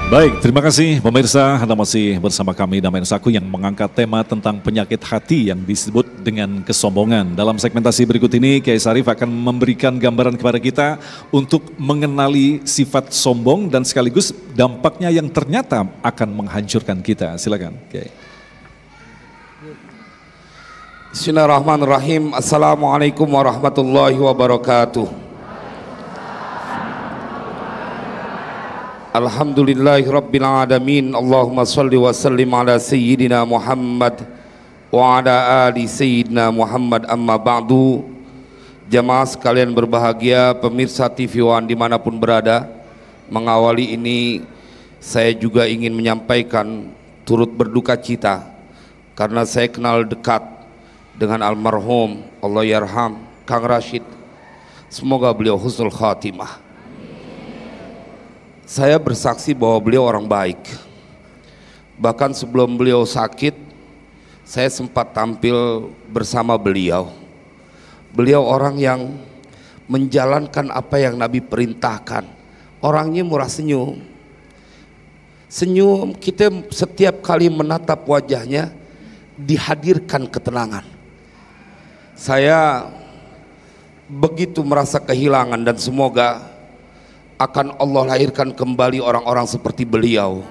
Baik, terima kasih pemirsa. Anda masih bersama kami Damai Nusaku yang mengangkat tema tentang penyakit hati yang disebut dengan kesombongan. Dalam segmentasi berikut ini, Kiai Sarif akan memberikan gambaran kepada kita untuk mengenali sifat sombong dan sekaligus dampaknya yang ternyata akan menghancurkan kita. Silakan, Kiai. Bismillahirrahmanirrahim. Assalamualaikum warahmatullahi wabarakatuh. Alhamdulillahirabbil alamin. Allahumma shalli wa sallim ala sayyidina Muhammad wa ala ali sayyidina Muhammad, amma ba'du. Jamaah sekalian berbahagia, pemirsa TV One dimanapun berada, mengawali ini saya juga ingin menyampaikan turut berduka cita karena saya kenal dekat dengan almarhum, Allah yarham, Kang Rashid. Semoga beliau husnul khatimah. Saya bersaksi bahwa beliau orang baik. Bahkan sebelum beliau sakit, saya sempat tampil bersama beliau. Beliau orang yang menjalankan apa yang Nabi perintahkan. Orangnya murah senyum. Senyum, kita setiap kali menatap wajahnya dihadirkan ketenangan. Saya begitu merasa kehilangan dan semoga akan Allah lahirkan kembali orang-orang seperti beliau.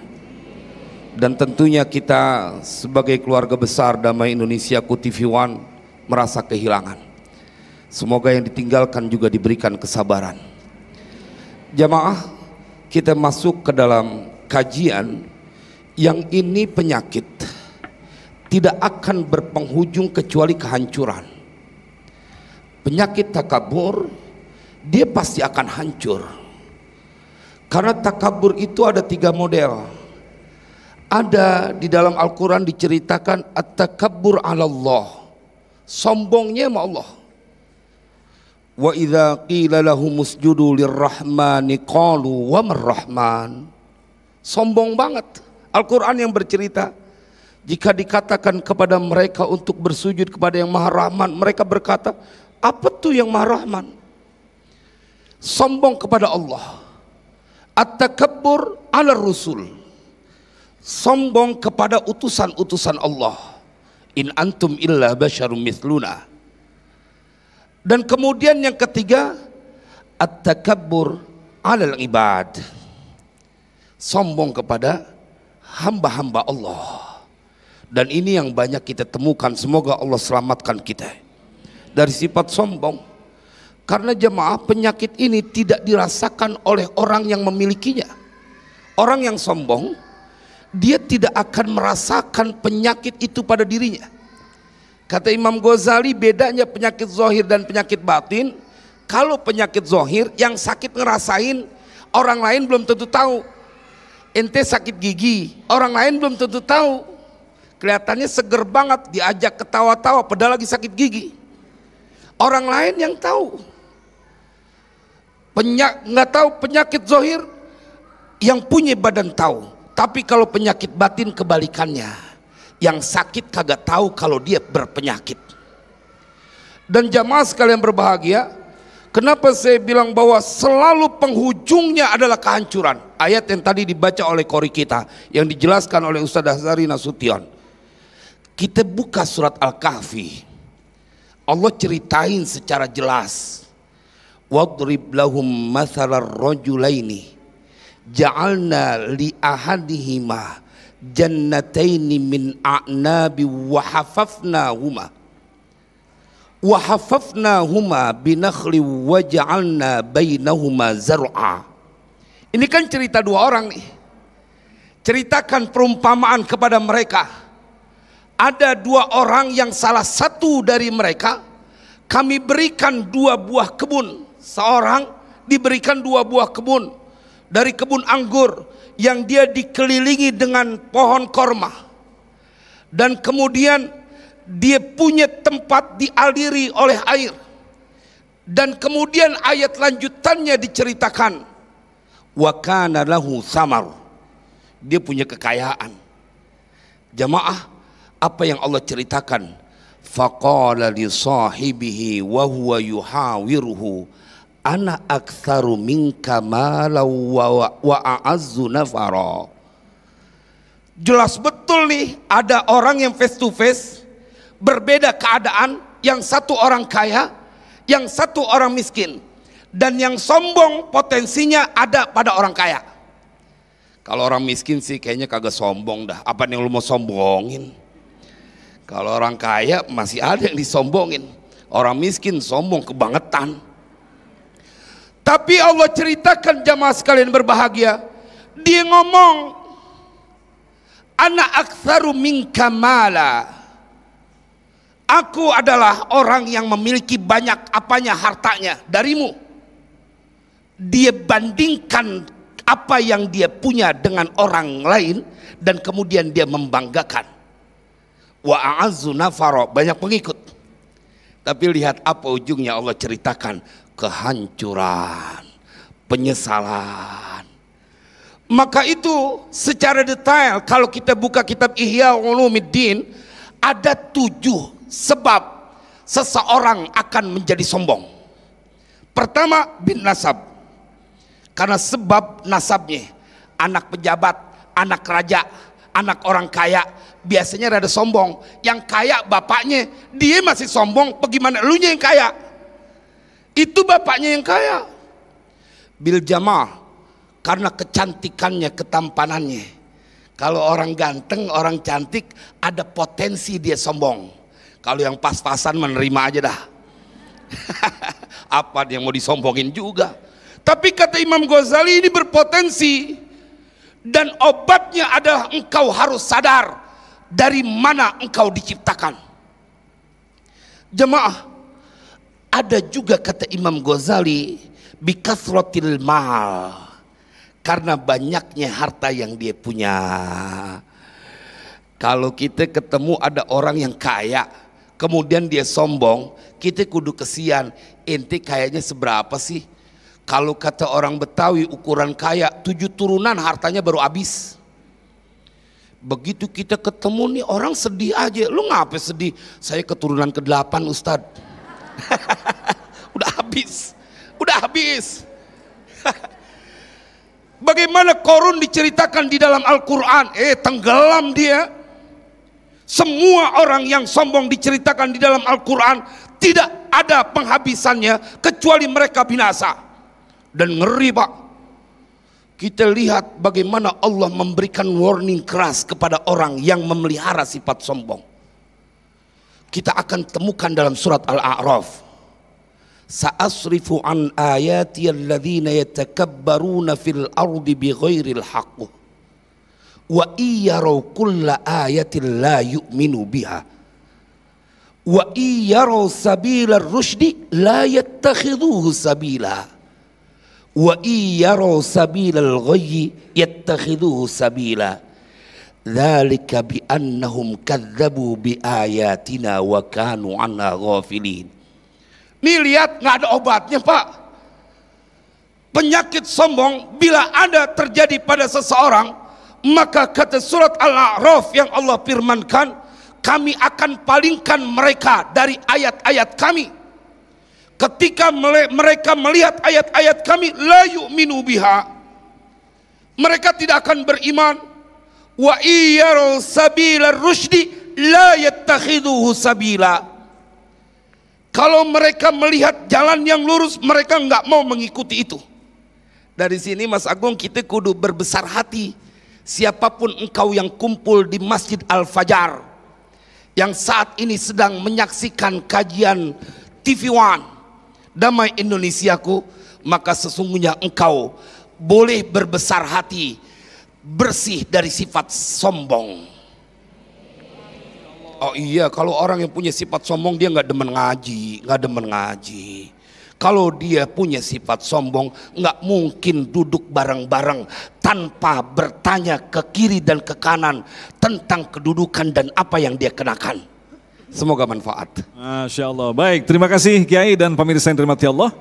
Dan tentunya kita sebagai keluarga besar Damai Indonesiaku TV One merasa kehilangan. Semoga yang ditinggalkan juga diberikan kesabaran. Jamaah, kita masuk ke dalam kajian yang ini penyakit tidak akan berpenghujung kecuali kehancuran. Penyakit takabur, dia pasti akan hancur. Karena takabur itu ada 3 model. Ada di dalam Al-Quran diceritakan at-takabbur 'ala Allah, sombongnya sama Allah. Wa idza qila lahum usjudu lirrahmani qalu wa marrahman. Sombong banget. Al-Quran yang bercerita, jika dikatakan kepada mereka untuk bersujud kepada yang Maha Rahman, mereka berkata, apa tuh yang Maha Rahman? Sombong kepada Allah. At-takabbur 'ala Rasul, sombong kepada utusan-utusan Allah. In antum illa basyarum mithluna. Dan kemudian yang ketiga, at-takabbur 'alal ibad, sombong kepada hamba-hamba Allah. Dan ini yang banyak kita temukan. Semoga Allah selamatkan kita dari sifat sombong. Karena jemaah, penyakit ini tidak dirasakan oleh orang yang memilikinya. Orang yang sombong, dia tidak akan merasakan penyakit itu pada dirinya. Kata Imam Ghazali, bedanya penyakit zahir dan penyakit batin. Kalau penyakit zahir, yang sakit ngerasain, orang lain belum tentu tahu. Ente sakit gigi, orang lain belum tentu tahu. Kelihatannya seger banget, diajak ketawa-tawa padahal lagi sakit gigi. Orang lain yang tahu. Nggak tahu penyakit zahir, yang punya badan tahu. Tapi kalau penyakit batin kebalikannya, yang sakit kagak tahu kalau dia berpenyakit. Dan jamaah sekalian berbahagia, kenapa saya bilang bahwa selalu penghujungnya adalah kehancuran? Ayat yang tadi dibaca oleh qori kita, yang dijelaskan oleh Ustaz Azhari Nasution. Kita buka surat Al-Kahfi, Allah ceritain secara jelas. Wadrib lahum mathalar rajulaini ja'alna li ahadihima jannataini min a'nabi wa hafafnahuma binakhli wa ja'alna bainahuma zar'a. Ini kan cerita 2 orang nih. Ceritakan perumpamaan kepada mereka. Ada 2 orang yang salah satu dari mereka kami berikan 2 buah kebun. Seorang diberikan 2 buah kebun, dari kebun anggur yang dia dikelilingi dengan pohon korma, dan kemudian dia punya tempat dialiri oleh air. Dan kemudian ayat lanjutannya diceritakan, wa kana lahu samar, dia punya kekayaan. Jamaah, apa yang Allah ceritakan? Faqala li sahibihi wa huwa yuhawiruhu ana aktsaru minka malan wa a'azzu nafara. Jelas betul nih, ada orang yang face to face, berbeda keadaan, yang satu orang kaya, yang satu orang miskin. Dan yang sombong potensinya ada pada orang kaya. Kalau orang miskin sih kayaknya kagak sombong dah. Apa yang lu mau sombongin? Kalau orang kaya masih ada yang disombongin. Orang miskin sombong kebangetan. Tapi Allah ceritakan jamaah sekalian berbahagia. Dia ngomong, ana aktsaru minka mala. Aku adalah orang yang memiliki banyak apanya hartanya darimu. Dia bandingkan apa yang dia punya dengan orang lain dan kemudian dia membanggakan. Wa a'azzu nafara, banyak pengikut. Tapi lihat apa ujungnya, Allah ceritakan kehancuran, penyesalan. Maka itu secara detail kalau kita buka kitab Ihya Ulumuddin, ada 7 sebab seseorang akan menjadi sombong. Pertama, bin nasab. Karena sebab nasabnya, anak pejabat, anak raja, anak orang kaya, biasanya rada sombong. Yang kaya bapaknya, dia masih sombong, bagaimana elunya yang kaya? Itu bapaknya yang kaya. Bil jamal, karena kecantikannya, ketampanannya. Kalau orang ganteng, orang cantik, ada potensi dia sombong. Kalau yang pas-pasan menerima aja dah. Apa yang mau disombongin juga. Tapi kata Imam Ghazali, ini berpotensi. Dan obatnya adalah engkau harus sadar dari mana engkau diciptakan. Jemaah, ada juga kata Imam Ghazali, bikasratil mal, karena banyaknya harta yang dia punya. Kalau kita ketemu ada orang yang kaya, kemudian dia sombong, kita kudu kesian. Ente kayaknya seberapa sih? Kalau kata orang Betawi, ukuran kaya 7 turunan hartanya baru habis. Begitu kita ketemu nih orang sedih aja. Lu ngapa sedih? Saya keturunan ke-8 Ustadz. Udah habis. Udah habis. Bagaimana Qarun diceritakan di dalam Al-Quran? Tenggelam dia. Semua orang yang sombong diceritakan di dalam Al-Quran, tidak ada penghabisannya kecuali mereka binasa. Dan ngeri Pak, kita lihat bagaimana Allah memberikan warning keras kepada orang yang memelihara sifat sombong. Kita akan temukan dalam surat Al-A'raf, sa'asrifu an ayati alladhina yatakabbaruna fil ardi bighairil haqq wa iyaraw kulla ayatin la yu'minu biha wa iyaraw sabila rusydi la yattakhidhuhu sabila wa iyaraw sabilal ghayyi yattakhidhuhu sabila dzalika bi annahum kadzdzabu bi ayatina wa kanu anha ghafilin. Nih lihat, nggak ada obatnya Pak. Penyakit sombong bila ada terjadi pada seseorang, maka kata surat Al-A'raf yang Allah firmankan, kami akan palingkan mereka dari ayat-ayat kami. Ketika mereka melihat ayat-ayat kami, la yu'minu biha, mereka tidak akan beriman. Wa iyyaru sabila rusydi la yattakhidhuhu sabila. Kalau mereka melihat jalan yang lurus, mereka nggak mau mengikuti itu. Dari sini Mas Agung, kita kudu berbesar hati. Siapapun engkau yang kumpul di Masjid Al-Fajar, yang saat ini sedang menyaksikan kajian TV One Damai Indonesiaku, maka sesungguhnya engkau boleh berbesar hati, bersih dari sifat sombong. Oh iya, kalau orang yang punya sifat sombong, dia nggak demen ngaji, nggak demen ngaji. Kalau dia punya sifat sombong, nggak mungkin duduk bareng-bareng tanpa bertanya ke kiri dan ke kanan tentang kedudukan dan apa yang dia kenakan. Semoga manfaat. Masya Allah. Baik, terima kasih Kiai dan pemirsa yang dirahmati Allah.